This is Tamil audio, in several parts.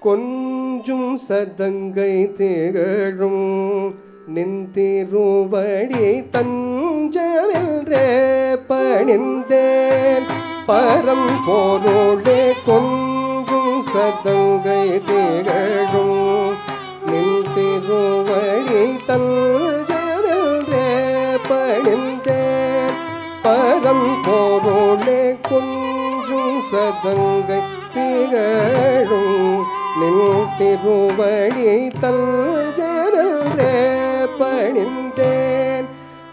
கொஞ்சும் சதங்கை திகழும் நின்திருவடி தஞ்சமென்றே பணிந்தேன் பரம் பொருளே. கொஞ்சும் சதங்கை திகழும் நின்திருவடி தஞ்சமென்றே பணிந்தேன் பரம் பொருளே. கொஞ்சும் சதங்கை திகழும் நின் திருவடி தஞ்சமென்றே பணிந்தேன்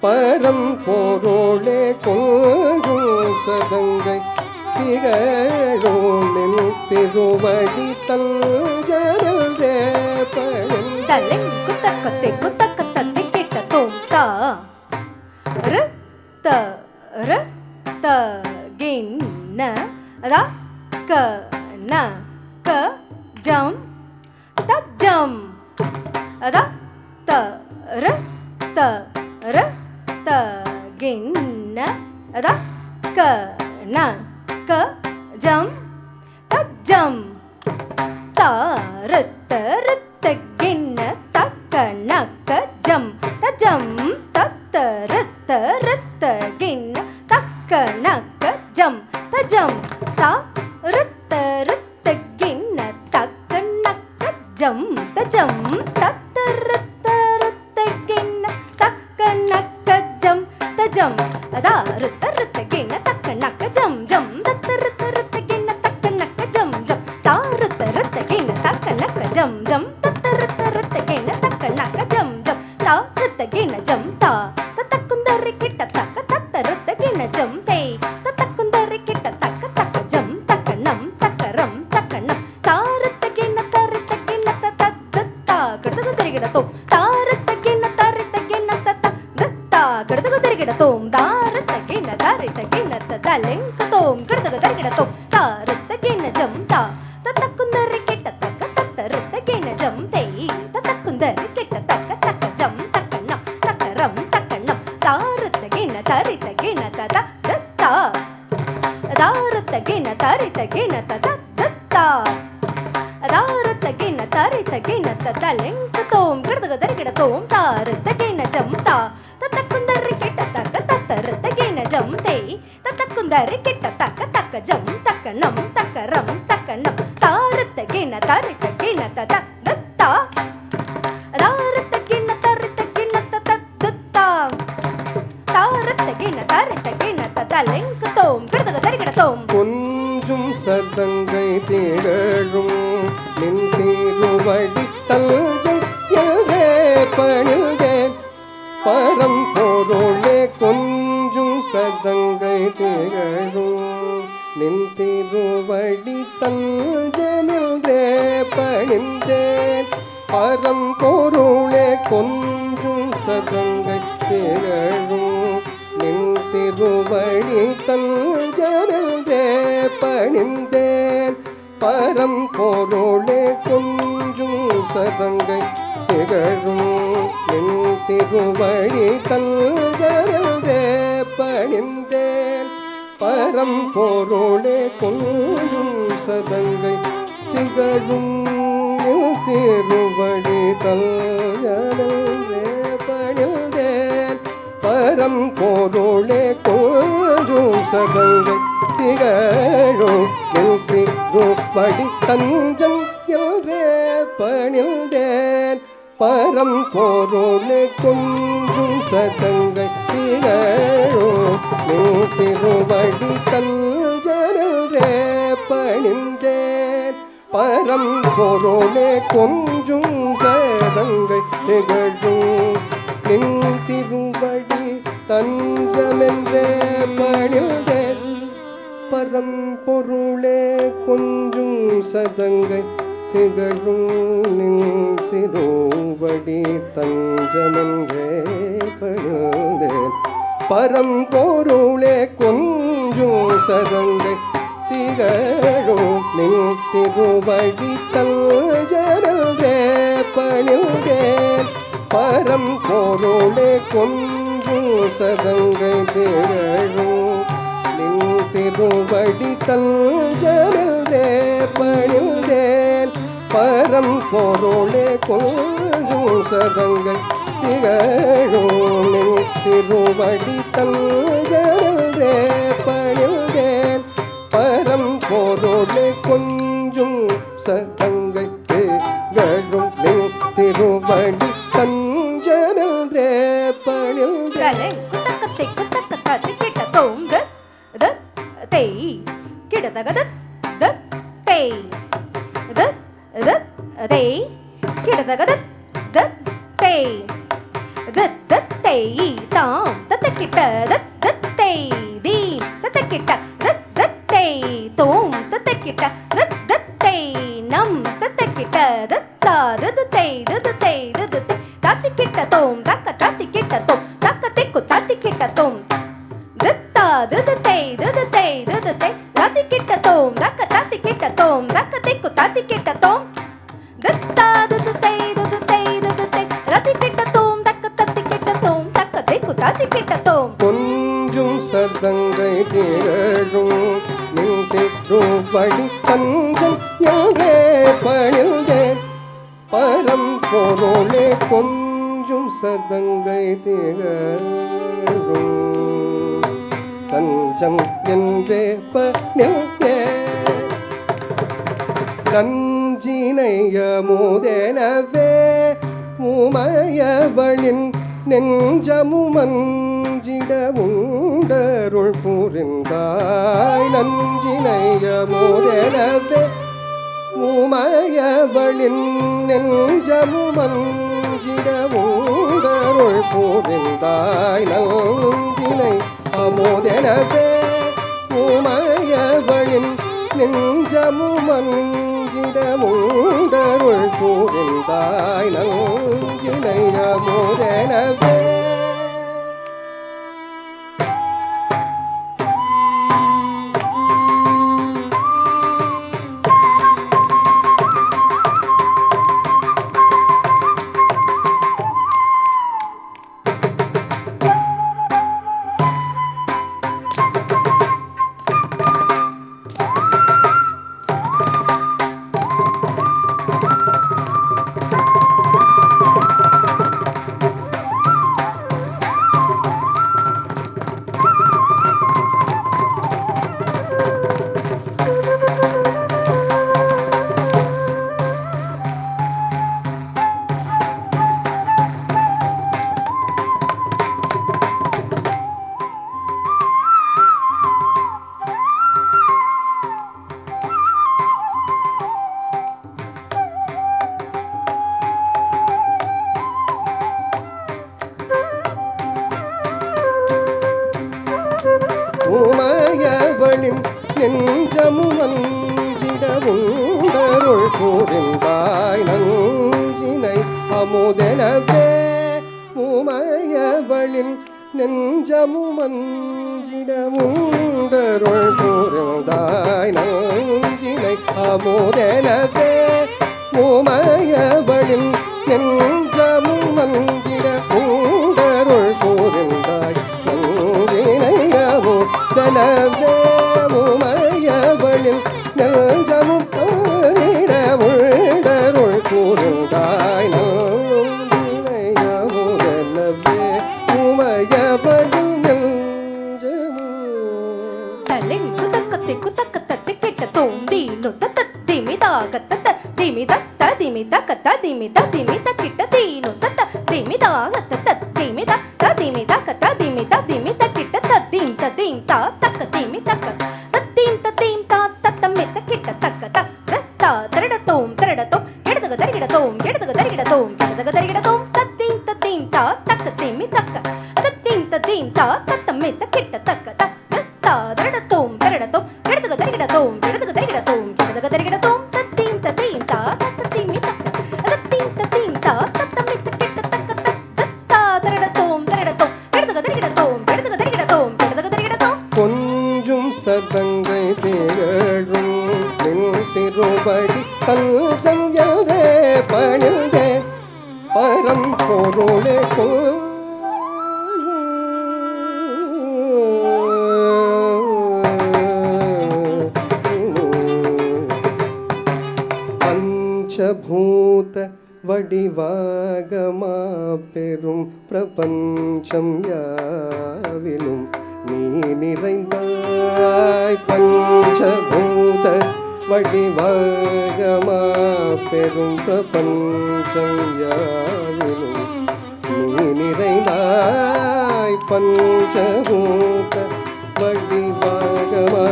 பரம் பொருளே. கொஞ்சும் சதங்கை திகழும் நின் திருவடி தஞ்சமென்றே பணிந்தேன். குத்தக்கத்தை குத்தக்கத்தை கேட்ட தோம்தா த ர த கின்ன அதா க ந க ஜம் த ஜம் அதா த ர த ர த கின்ன அதா க ந க ஜம் த ஜம் த ர த ர த கின்ன த க ந க ஜம் த ஜம் த த ர த ர த கின்ன த க ந க ஜம் த ஜம் த ர த ர த கின்ன த க ந க ஜம் த ஜம் த த ர த ர த கின்ன த க ந க ஜம் த ஜம் அதா ர த ர த கின்ன த க ந க ஜம் ஜம் த த ர த ர த கின்ன த க ந க ஜம் ஜம் த ர த ர த கின்ன த க ந க ஜம் ஜம் த த ர த ர த கின்ன த க ந க ஜம் ஜம் த ர த கின்ன ஜம் த த த குந்தரி கிட்ட த க த த ர த கின்ன ஜம் தே த த குந்தரி கிட்ட த க த க ஜம் த க நம் த க ரம் த க நம் த ர த கின்ன த ர த கின்ன த த த த கடுது குதிரி கிட தோ த ர த கின்ன த ர த கின்ன த த த த கடுது குதிரி கிட தோ த ர த கின்ன த ர த கின்ன த த லெங்க தோ கிடதக தரிகிடத்தோம் தாரத்த கிணஜம் தா தத்தக்குந்தரி கிட்ட தக்க தத்தரத்த கிணஜம் தேய் தத்தக்குந்தரி கிட்ட தக்க தக்க ஜம் தக்கண்ணம் தக்கரம் தக்கண்ணம் தாரத்த கிண தரித்த கிண தத தத்தா தாரத்த கிண தரித்த கிண தத தத்தா தாரத்த கிண தரித்த கிண தத லெங்கத்தோம் கிடதக தரிகிடத்தோம் தாரத்த கிணஜம் தா தத்தக்குந்தரி கிட்ட தக்க தத்தரத்த கிணஜம் தேய் தத்தக்குந்தரி கிட்ட தக்க தக்க ஜம் தக்கண்ணம் தக்கரம் தக்கண்ணம் தாரத்த கிண தரித்த கிண தத தத்தா தாரத்த கிண தரித்த கிண தத தத்தா தாரத்த கிண தரித்த கிண தத லெங்கத்தோம் கிடதக தரிகிடத்தோம் கொஞ்சும் சதங்கை திகழும் நின் திருவடி தஞ்சம் எல்கே பணிந்தேன் பரம் பொருளே கொஞ்சும் சதங்கை திகழும் நின் திருவடி தஞ்சமெல்கே பணிந்தேன் பரம் பொருளே கொஞ்சும் சதங்கை திகழும் நின் திருவடி தஞ்சமெல்கே பணிந்தேன் பரம் பொருளே கொஞ்சும் சதங்கை திகழும் நின் திருவடி தஞ்சமெல்கே பணிந்தேன் பரம் பொருளே கொஞ்சும் சதங்கை திகழும் நின் திருவடி தஞ்சமெல்கே பணிந்தேன் பரம் பொருளே கொஞ்சும் சதங்கை திகழும் நின் திருவடி தஞ்சம் எல்கே பணிந்தேன் பரம் பொருளே கொஞ்சும் சதங்கை திகழும் நின் திருவடி தஞ்சமெல்கே பணிந்தேன் பரம் பொருளே கொஞ்சும் சதங்கை திகழும் நின் திருவடி தஞ்சமெல்கே பணிந்தேன் பரம் பொருளே கொஞ்சும் சதங்கை திகழும் நின் திருவடி தஞ்சமெல்கே பணிந்தேன் பரம் பொருளே கொஞ்சும் சதங்கை திகழும் நின் திருவடி தஞ்சமெல்கே பணிந்தேன் பரம் பொருளே கொஞ்சும் சதங்கை திகழும் நின் திருவடி தஞ்சமெல்கே பணிந்தேன் பரம் பொருளே கொஞ்சும் சதங்கை திகழும் நின் திருவடி தஞ்சமெல்கே பணிந்தேன் பரம் பொருளே கொஞ்சும் சதங்கை திகழும் நின் திருவடி தஞ்சமெல்கே பணிந்தேன் குத்தக்கத்தை குத்தக்கத்தாச்சு கிட்ட தோம் தேய் கிடதக தேய் தேய் கிடதக தேய் தேய் தாம் தத்தக்கிட்ட தேய் தீம் தத்தக்கிட்ட தேய் தோம் தத்தக்கிட்ட தேய் நம் தத்தக்கிட்ட தத்தா தேய் தேய் தாத்திக்கிட்ட தோம் தக்க தாத்திக்கிட்ட தோம் தக்க திக்கு தாத்திக்கிட்ட தோம் தத்தா தேய் தாத்திக்கிட்ட தோம் தக்க தாத்திக்கிட்ட தோம் தக்க திக்கு தாத்திக்கிட்ட தோம் தத்தா தேய் தாத்திக்கிட்ட தோம் தக்க தாத்திக்கிட்ட தோம் தக்க திக்கு தாத்திக்கிட்ட தோம் கொஞ்சும் சதங்கை திகழும் நின் திருவடி தஞ்சம் எல்கே பணிந்தேன் பரம் பொருளே கொஞ்சும் சதங்கை திகழும் தஞ்சம் என்றே பணிந்தேன் நஞ்சினையமுதெனவே உமையவளின் நெஞ்சமுமஞ்சிட உண்டருள் புரிந்தாய் நஞ்சினையமுதெனவே உமையவளின் நெஞ்சமுமஞ்சிட உண்டருள் புரிந்தாய் நஞ்சினை அமுதெனவே உமையவளின் நெஞ்சமுமஞ்சிட உண்டருள் புரிந்தாய் நஞ்சினை அமுதெனவே நெஞ்சமும் நஞ்சிட உண்டருள் கூறிந்தாய் நஞ்சினை அமுதெனவே உமையவளின் நெஞ்சமும் நஞ்சிட உண்டருள் கூறிந்தாய் நஞ்சினை அமுதெனவே உமையவளின் நெஞ்சமும் நஞ்சிட உண்டருள் கூறிந்தாய் நஞ்சினை அமுதெனவே உமையவளின் நெஞ்சமும் நஞ்சிட உண்டருள் கூறிந்தாய் நஞ்சினை அமுதெனவே உமையவளின் நெஞ்சமும் தலிங்கு தக்கத்தை குத்தக்கத்தத்தை கெட்ட தோந்தீனு தத்தத்திமி தாகத்தத்த திமி தத்த திமி தக்கத்த திமி திமி தக்கிட்ட தீனு தத்த திமி தாகத்தத்த திமி தத்த திமி தக்கத்த திமி திமி தக்கிட்ட தத்தீம் தத்தீம் தா தக்க திமி தக்க தத்தீம் தத்தீம் தா தத்தம்மி தக்கிட்ட தக்க தக்க தா தரடத்தோம் தரடத்தோம் எடுதுக தரிகிடத்தோம் எடுதுக தரிகிடத்தோம் எடுதுக தரிகிடத்தோம் தத்தீம் தத்தீம் தா தக்க திமி தக்க தத்தீம் தத்தீம் தா தத்தம்மி தக்கிட்ட தக்க தக்க தா தரடத்தோம் தரடத்தோம் எடுதுக தரிகிடத்தோம் எடுதுக தரிகிடத்தோம் எடுதுக தரிகிடத்தோம் தத்தீம் தத்தீம் தா தக்க திமி தக்க தத்தீம் தத்தீம் தா தத்தம்மி தக்கிட்ட தக்க தக்க தா தரடத்தோம் தரடத்தோம் எடுதுக தரிகிடத்தோம் எடுதுக தரிகிடத்தோம் எடுதுக தரிகிடத்தோம் கொஞ்சும் சதங்கை திகழும் நின் திருவடி தஞ்சம் எல்கே பணிந்தே பரம் பொருளே பஞ்சபூத வடிவாகமா பெரும் பிரபஞ்சம் யாவிலும் நீ நிறைந்தாய் பஞ்சபூத வடிவாகமா பெரும் பிரபஞ்சம் யாவிலும் நீ நிறைந்தாய் பஞ்சபூத வடிவாகமா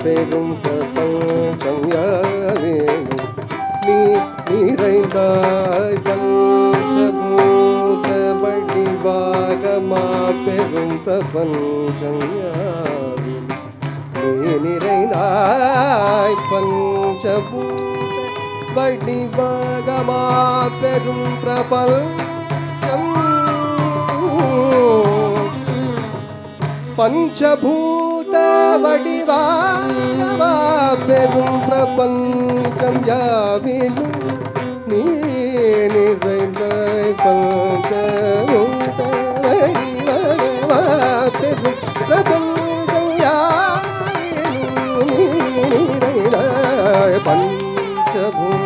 பெரும் பிரபஞ்சம் யாவிலும் நீ நிறைந்தாய் பஞ்சபூத வடிவாகமா பெரும் பிரபஞ்சம் யாவிலும் நீ நிறைந்தாய் பஞ்சபூத வடிவாகமா பெரும் பிரபஞ்சம் பஞ்சபூத வடிவாகமா பெரும் பிரபஞ்சம் யாவிலும் நீ நிறைந்தாய் பஞ்சபூத வடிவாகமா பெரும் பிரபஞ்சம் யாவிலும் நீ நிறைந்தாய் பஞ்சபூத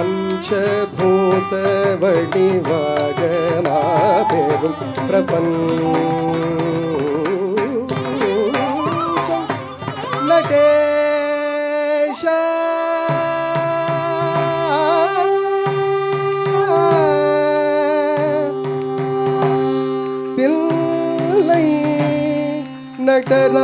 பஞ்சபூத வடிவாகமா பெரும் பிரபஞ்சம் நடேஷ தில்லை நடராஜ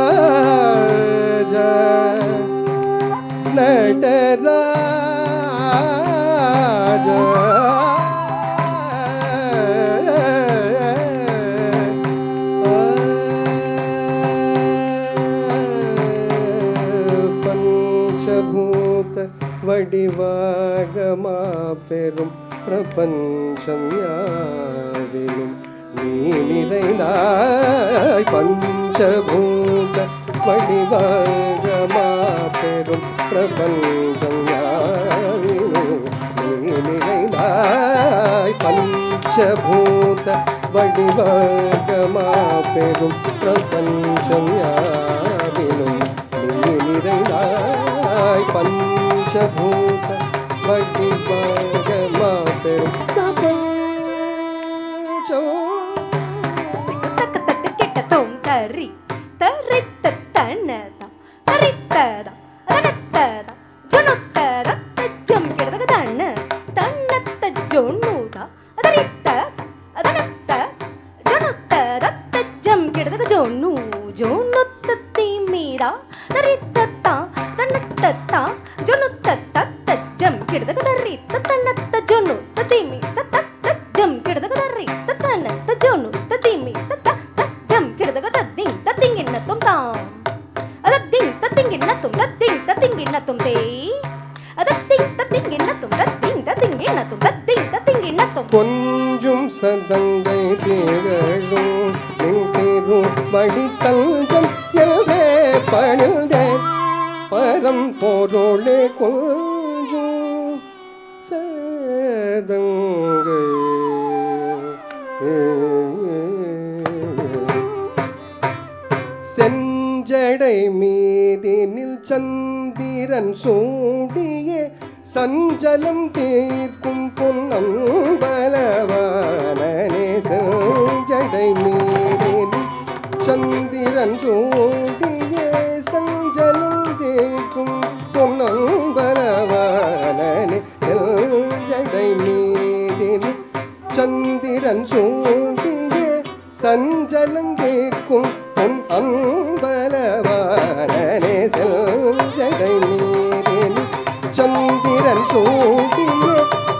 பஞ்சபூத வடிவாகமா பெரும் பிரபஞ்சம் யாவிலும் நீ நிறைந்தாய் பஞ்சபூத வடிவாகமா பெரும் பிரபஞ்சம் யாவிலும் நீ நிறைந்தாய் பஞ்சபூத வடிவாகமா பெரும் பிரபஞ்சம் யாவிலும் நீ நிறைந்தாய் பஞ்சபூத வடிவாகமா பெரும் பிரபஞ்சம் தக்க தக்க கெட்ட தோம் தரி தரித்த தனதா தரித்ததா தத்தா ஜொன்னு தத்த தஜம் கிடதகதரி தத்தனத்த ஜொன்னு ததிமி தத்த தஜம் கிடதகதரி தத்தனத்த ஜொன்னு ததிமி தத்த தஜம் கிடதகததி தத்திங்கின்னத்தும் தாம் அதத்திங் தத்திங்கின்னத்தும் தத்திங் தத்திங்கின்னத்தும் தே அதத்திங் தத்திங்கின்னத்தும் தத்திங் தத்திங்கின்னத்தும் தத்திங் தத்திங்கின்னத்தும் கொஞ்சும் சதங்கை திகழும் நின்றிருப்படி தஞ்சம் எல்வே பணிந்தே பரம் பொருளே கொஞ்சும் சதங்கை செஞ்சடை மீதினில் சந்திரன் சூடிய சஞ்சலம் தீர்க்கும் பொன்னம்பலவானே செஞ்சடை மீதினில் சந்திரன் சூடிய சஞ்சலம் தீர்க்கும் பொன்னம்பலவானே செஞ்சடை மீதினில் சந்திரன் சூடிய சஞ்சலம் தீர்க்கும் பொன் அம்பலவானே செஞ்சடை மீதினில் சந்திரன் சூடிய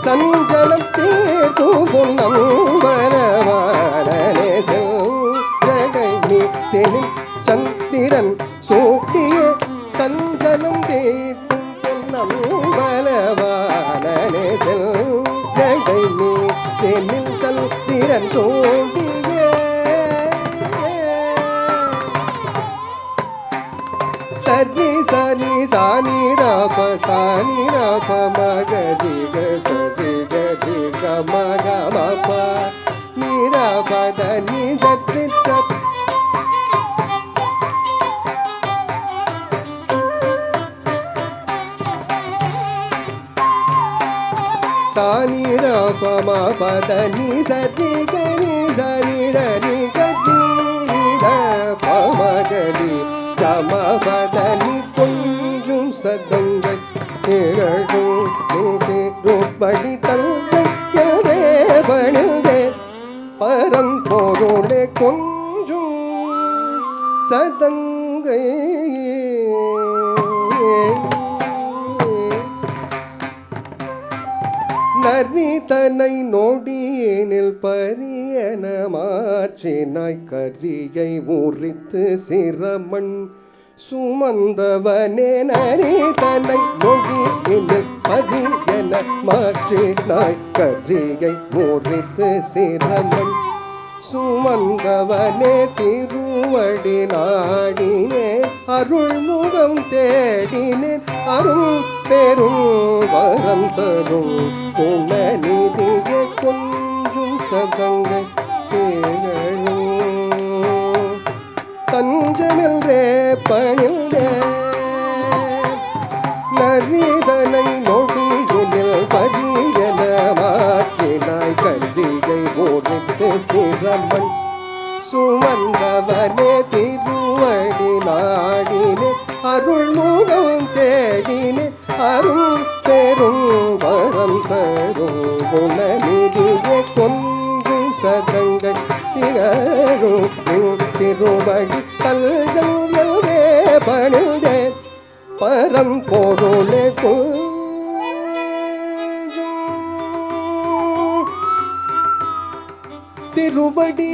சஞ்சலம் தீர்க்கும் பொன் அம்பலவானே செஞ்சடை மீதினில் சந்திரன் சூடிய சஞ்சலம் தீர்க்கும் பொன் அம்பலவானே செஞ்சடை மீதினில் சந்திரன் சூடிய சரி சரி சானி ரப மகதி க சரி கதி க மக மப நிரபத நிஜத்தி சானி ரப மபத நி சரி கரி சரி ரரி கதி ரப மகதி கமபதனி கொஞ்சும் சதங்கள் திகழும் நின்றிருப்படி தஞ்சம் எல்வே பணிந்தே பரம் பொருளே கொஞ்சும் சதங்கை நரிதனை நொடியேனில் பரியன மாற்றினாய் கரியை உரித்து சிரமண் சுமந்தவனே நரிதனை நொடியேனில் பரியன மாற்றினாய் கரியை உரித்து சிரமண் சுமந்தவனே திருவடி நாடினே அருள்முகம் தேடினேன் அருள் பெரும் வரம் தரும் குணநிதிய கொஞ்சும் சதங்கை திகழும் தஞ்சமில்ரே பணிந்தே நரிதனை நொடியில் பரியன மாற்றினாய் கரியை ஓடித்து சிரமன் சுமந்தவனே திருவடி நாடினே அருள்முகம் தேடினே அருள் பெரும் வரம் தரும் குணநிதிய கொஞ்சும் சதங்கள் திகழும் திருவடி தஞ்சம் எல்வே பணிந்தே பரம் பொருளே கொஞ்சும் திருவடி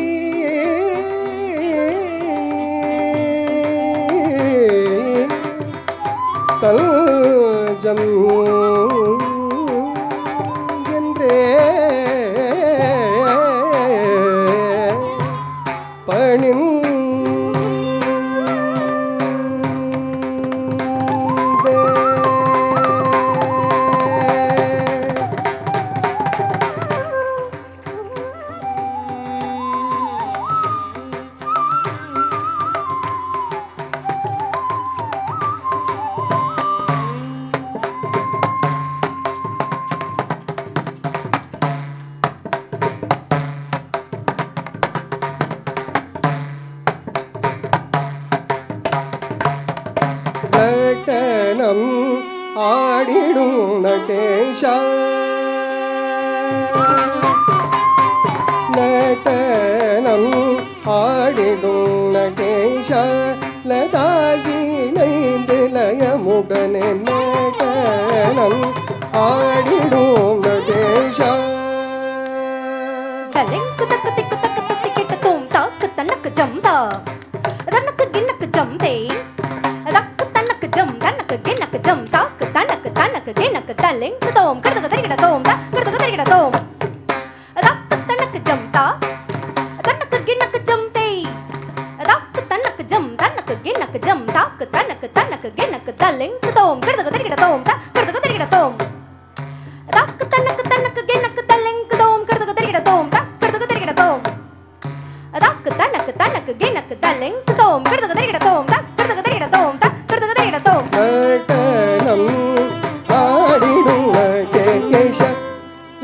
தஞ்சம் என்றே பணிந்தே நடனம் ஆடிடும் நடேஷா நடனம் ஆடிடும் நடேஷா லதாகி நைந்து லயமுடனே நடனம் ஆடிடும் நடேஷா தலெங்கு தக்கு திக்கு தக்கு தத்தி கிட்ட தோம் தாக்கு தனக்கு ஜம்தா தனக்கு கிண்ணக்கு ஜம்தே தக்கு தனக்கு ஜம் தனக்கு கிண்ணக்கு ஜம் தாக்கு தனக்கு தனக்கு கிண்ணக்கு தலெங்கு தோம் கடுதக தரிகிட தோம் தா கடுதக தரிகிட தோம் தக்கு தனக்கு ஜம்தா தனக்கு கிண்ணக்கு ஜம்தே தக்கு தனக்கு ஜம் தனக்கு கிண்ணக்கு ஜம் தாக்கு தனக்கு தனக்கு கிண்ணக்கு தலெங்கு தோம் கடுதக தரிகிட தோம் தா கடுதக தரிகிட தோம் தக்கு தனக்கு தனக்கு கிண்ணக்கு தலெங்கு தோம் கடுதக தரிகிட தோம் தா கடுதக தரிகிட தோம் தக்கு தனக்கு தனக்கு கிண்ணக்கு தலெங்கு தோம் கடுதக தரிகிட தோம் தா கடுதக தரிகிட தோம் தா கடுதக தரிகிட தோம் நடனம் ஆடிடும் நடேஷ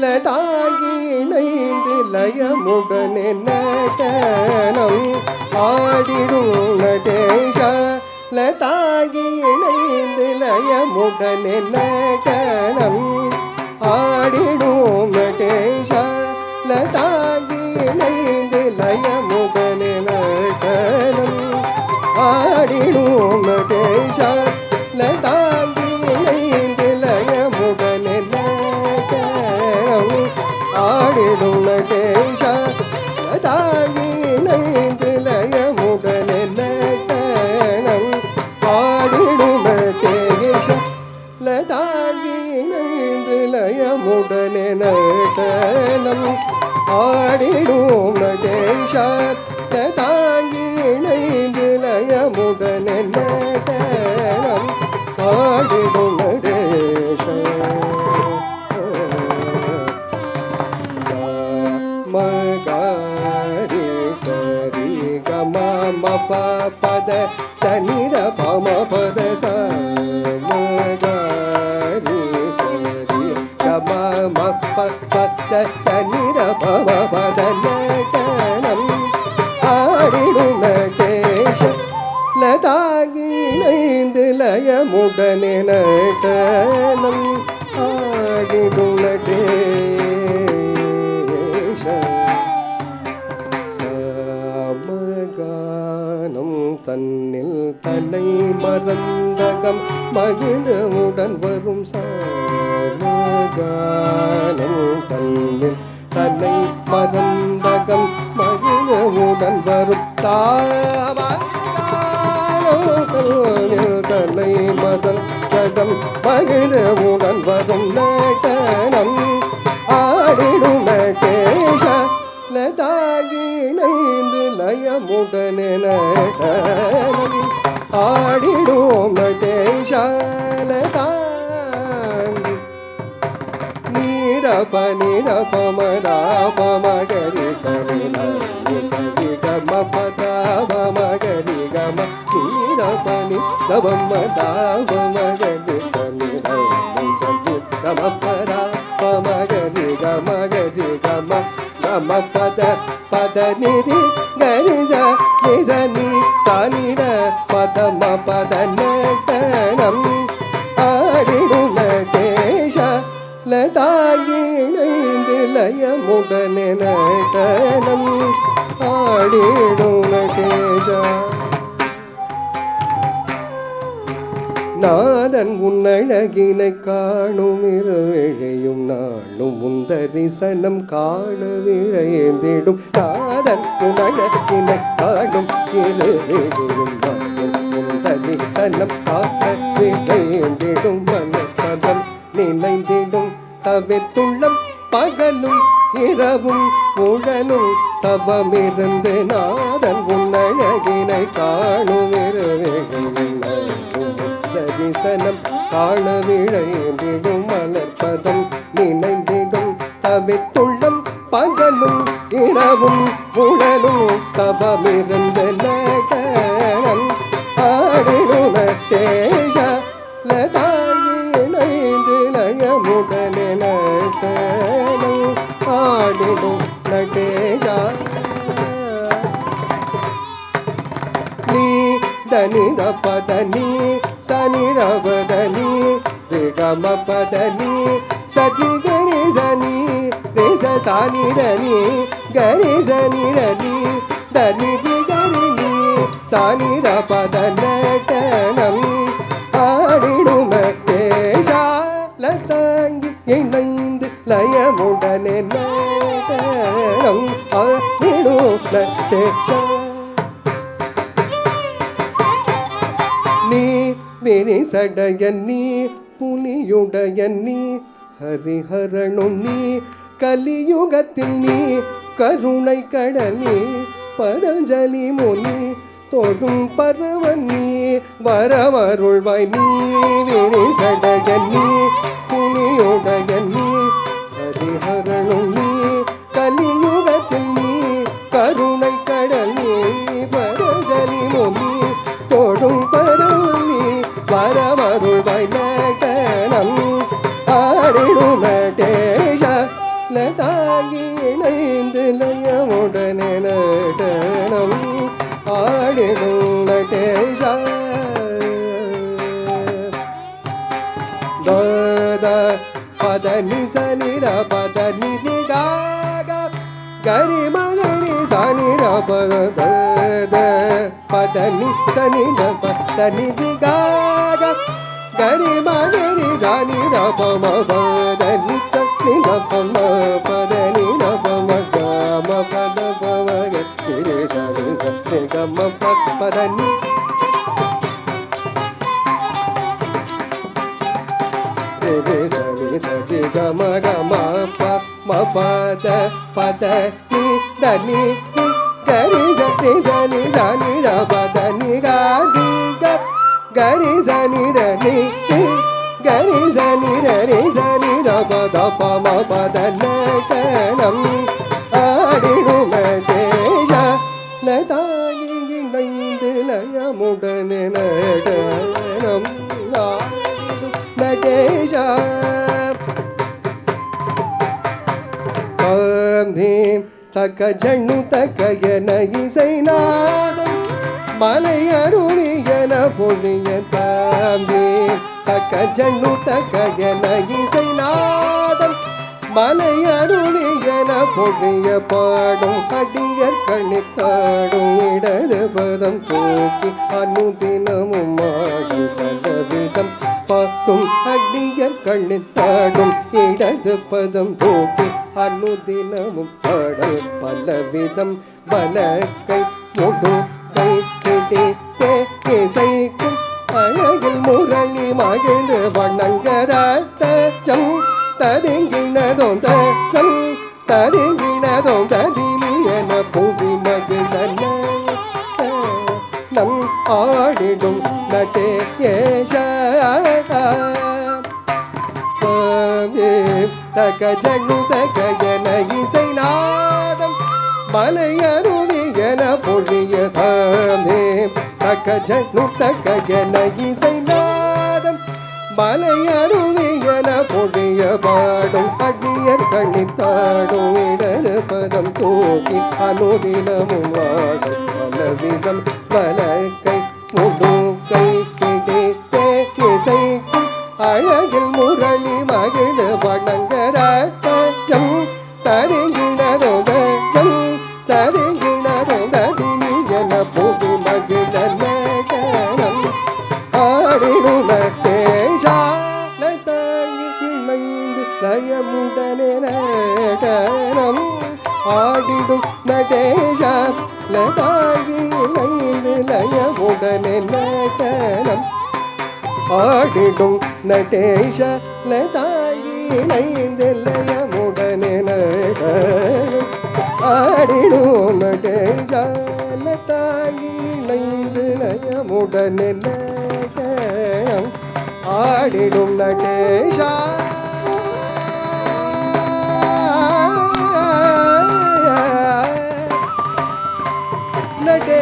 லதாகி இணைந்து லயமுடனே நடனம் ஆடிடும் நடேஷ லதாகி இணைந்து லயமுடனே நடனம் ஆடிடும் நடேஷ லதாகி இணைந்து லயமுடனே நடனம் ஆடிடும் நடேஷ லதாகி இணைந்து லயமுடனே நடனம் ஆடிடும் நடேஷ லதாகி இணைந்து லயமுடனே நடனம் ஆடிடும் நடேஷ லதாகி இணைந்து லயமுடனே நடனம் ஆடிடும் நடேஷ லதாகி இணைந்து லயமுடனே நடனம் ஆடிடும் நடேஷ மகாரி சரி கம மப பத தனிர பம பத மகாரி சரி கம மப பத தனிர பம பத நடனம் ஆடிடும் நடேஷ லதாகி இணைந்து லயமுடனே நடனம் ஆடிடும் நடேஷ சமகானம் தன்னில் தன்னை மறந்தகம் மகிழவுடன் வரும் சமகானம் தன்னில் தன்னை மறந்தகம் மகிழவுடன் வரும் தன்னை மறந்தகம் மகிழவுடன் வரும் நடனம் ஆடிடும் நடேஷ லதாகி இணைந்து லயமுடனே நடனம் ஆடிடும் நடேஷ லதாகி நீரப நீரப மதாப மகரி சரி சரி கம பதாப மகரி கம நீரப நிதப மதாப மகரி சரி சரி கம பதாப மகரி கம கரி கம கம பத பத நிரி கரி ச நிச நி சானிர பதம பத நடனம் ஆடிடும் நடேஷ லதாகி இணைந்து லயமுடனே நடனம் ஆடிடும் நடேஷ நாதன் உன்னழகினை காணும் இருவிழையும் நாளும் முந்தரிசனம் காண விழைந்திடும் நாதன் உன்னழகினை காணும் இருவிழையும் நாளும் முந்தரிசனம் காண விழைந்திடும் மனப்பதம் நினைந்திடும் தவித்துள்ளம் பகலும் இரவும் உடலும் தவமிருந்து நாதன் உன்னழகினை காணும் தரிசனம் காண விழைந்திடும் மலர்பதம் நினைந்திடும் தவித்துள்ளம் பகலும் இரவும் உடலும் தவமிருந்து நடனம் ஆடிடும் நடேஷ லதாகி இணைந்து லயமுடனே நடனம் ஆடிடும் நடேஷ நீ தனி த பதனி சனி ரவதனி ரிகம பதனி சதி கரி சனி ரிச சானி தனி கரி சனி ரதி தனி கரி நீ சானி ர பத நடனம் ஆடிடும் நடேஷ நடேஷ நீ விரிசடையன் நீ புலியுடையன் நீ ஹரிஹரனும் நீ கலியுகத்தில் நீ கருணை கடல் நீ பதஞ்சலி முனி தொடும் பரவன் நீ வரவருள்வாய் நீ விரிசடையன் நீ புலியுடையன் நீ ஹரிஹரனும் நீ கலியுகத்தில் நீ கருணை கடல் நீ பதஞ்சலி முனி தொடும் பரவன் நீ வரவருள்வாய் நடனம் ஆடிடும் நடேஷ லதாகி இணைந்து லயமுடனே நடனம் ஆடிடும் நடேஷ த பதனி சனிர பதனி காக கரி மகரி சனிர பத பதனி சனிர பதனி காக கரி மகரி சனிர பம பதனி சனிர பம பதனி பம கம பத பம கரி சனி சனி கம பதனி சரி கம கம ப பத பத நி தனி கரி சரி சனி சனி ர பத நி கரி கரி சனி ர நி கரி சனி ர ரி சனி ர பத பம பத நம் ஆடிடும் நடேஷ லதாகி இணைந்து லயமுடனே நடனம் நடேஷ பீம் தக்க ஜண்ணு தக்க என இசைநாதம் மலை அருளியன பொழிய தாம்பே தக்க ஜண்ணு தக்க என இசைநாதம் மலை அருளியன பொழிய பாடும் அடியர் கணித்தாடும் இடது பதம் தூக்கி அனுதினமும் ஆடும் பலவிதம் பாட்டும் அடியர் கணித்தாடும் இடது பதம் தூக்கி அனுதினமும் பாடல் பலவிதம் வலக்கை முடுக்கை பிடித்தே இசைக்கும் அழகில் முரளி மகிழ்ந்து வணங்கதம் தருங்கினதும் தம் தருங்கினதும் ததிலியன புவி மகிழ்ந்த நம் ஆடிடும் நடேஷ தக ஜண்ணு தக என இசைநாதம் மலை அருவி என பொழிய தாமே தக ஜண்ணு தக என இசைநாதம் மலை அருவி என பொழிய பாடும் அடியர் கணித்தாடும் இடது பதம் தூக்கி அனுதினமும் ஆடும் பலவிதம் வலக்கை முடுக்கை கிடைத்தே இசைக்கும் அழகில் முரளி மகிழ வணங்கராட்டம் தருகிணரோதம் தருகிணரோதனி என புவி மகிழ நடனம் ஆடிடும் நடேஷா லதாகி இணைந்து லயமுடனே நடனம் ஆடிடும் நடேஷா லதாகி இணைந்து லயமுடனே நடனம் ஆடிடும் நடேஷ லதாகி இணைந்து லயமுடனே நடனம் ஆடிடும் நடேஷ லதாகி இணைந்து லயமுடனே நடனம் ஆடிடும் நடேஷா நடே